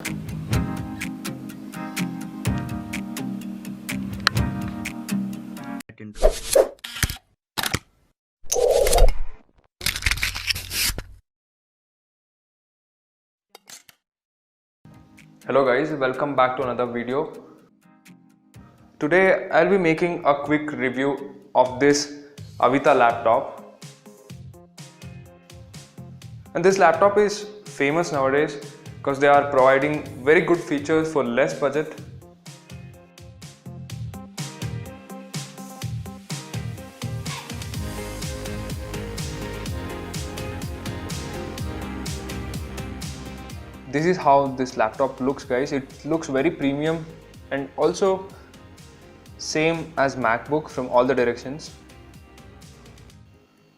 Hello guys, welcome back to another video. Today I'll be making a quick review of this Avita laptop. And this laptop is famous nowadays because they are providing very good features for less budget. This is how this laptop looks, guys. It looks very premium and also same as MacBook from all the directions.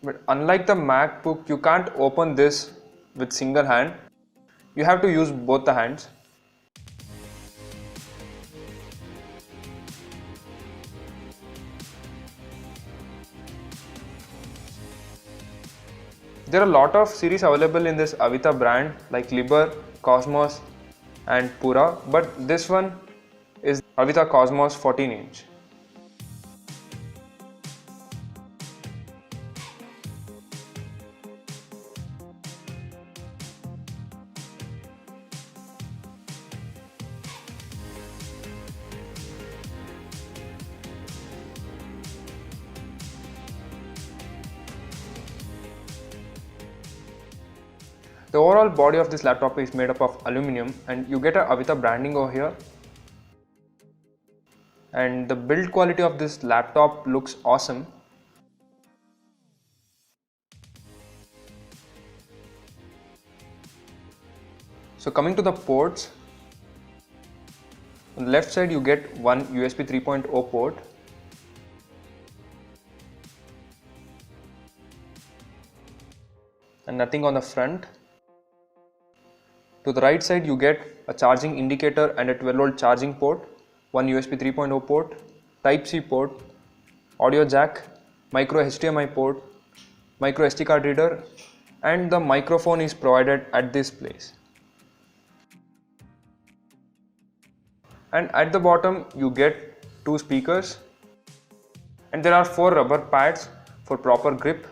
But unlike the MacBook, you can't open this with single hand. You have to use both the hands. There are a lot of series available in this Avita brand like Liber, Cosmos and Pura, but this one is Avita Cosmos 14-inch. The overall body of this laptop is made up of aluminum and you get a Avita branding over here. And the build quality of this laptop looks awesome. So coming to the ports, on the left side you get one USB 3.0 port. And nothing on the front. To the right side you get a charging indicator and a 12-volt charging port, one USB 3.0 port, Type-C port, audio jack, micro HDMI port, micro SD card reader, and the microphone is provided at this place. And at the bottom you get two speakers and there are four rubber pads for proper grip.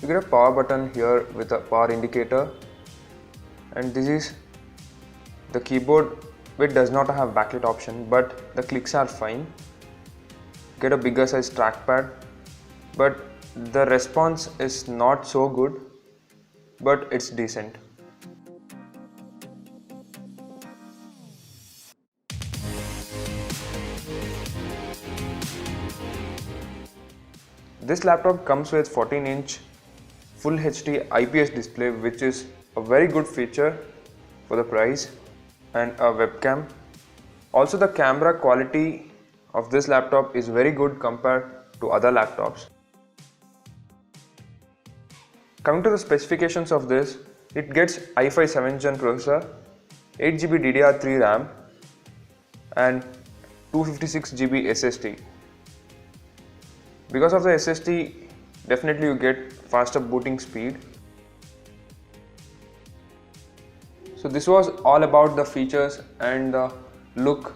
You get a power button here with a power indicator, and this is the keyboard which does not have backlit option, but the clicks are fine. Get a bigger size trackpad, but the response is not so good, but it's decent. This laptop comes with 14-inch Full HD IPS display, which is a very good feature for the price, and a webcam. Also the camera quality of this laptop is very good compared to other laptops. Coming to the specifications of this, it gets i5 7th gen processor, 8GB DDR3 RAM and 256GB SSD. Because of the SSD, definitely you get faster booting speed. So this was all about the features and the look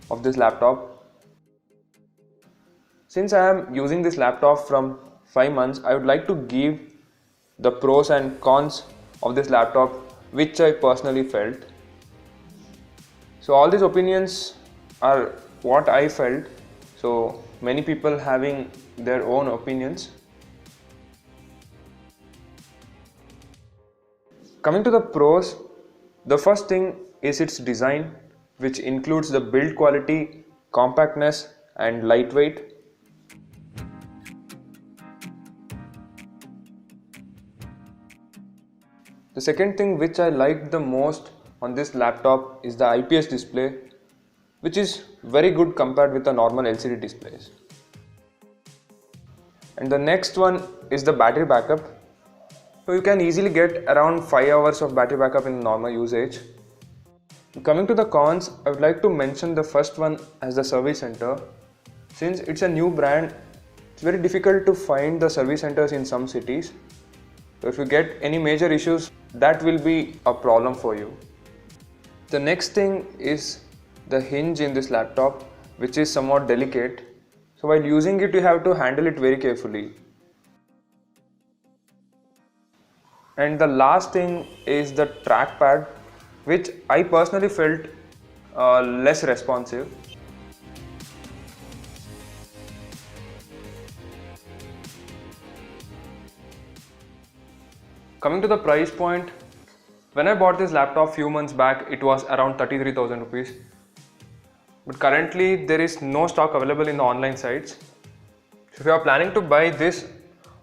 of this laptop. Since I am using this laptop from 5 months, I would like to give the pros and cons of this laptop which I personally felt. So all these opinions are what I felt, so many people having their own opinions. Coming to the pros, the first thing is its design, which includes the build quality, compactness and lightweight. The second thing which I liked the most on this laptop is the IPS display, which is very good compared with the normal LCD displays. And the next one is the battery backup. So you can easily get around 5 hours of battery backup in normal usage. Coming to the cons, I would like to mention the first one as the service center. Since it's a new brand, it's very difficult to find the service centers in some cities. So if you get any major issues, that will be a problem for you. The next thing is the hinge in this laptop, which is somewhat delicate. So while using it, you have to handle it very carefully. And the last thing is the trackpad, which I personally felt less responsive. Coming to the price point, when I bought this laptop few months back, it was around 33,000 rupees. But currently there is no stock available in the online sites. So if you are planning to buy this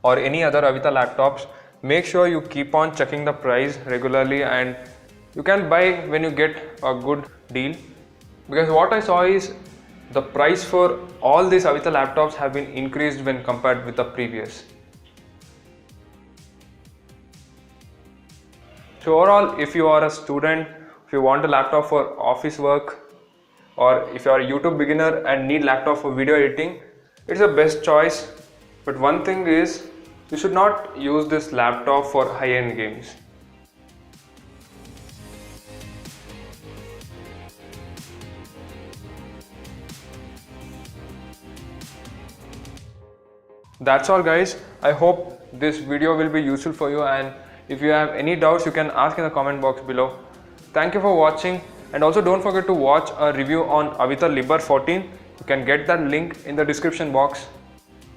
or any other Avita laptops, make sure you keep on checking the price regularly, and you can buy when you get a good deal. Because what I saw is the price for all these Avita laptops have been increased when compared with the previous. So overall, if you are a student, if you want a laptop for office work, or if you are a YouTube beginner and need laptop for video editing, it's the best choice. But one thing is, you should not use this laptop for high-end games. That's all guys. I hope this video will be useful for you, and if you have any doubts, you can ask in the comment box below. Thank you for watching, and also don't forget to watch a review on Avita Liber 14. You can get that link in the description box.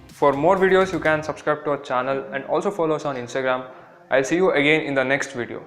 For more videos, you can subscribe to our channel and also follow us on Instagram. I'll see you again in the next video.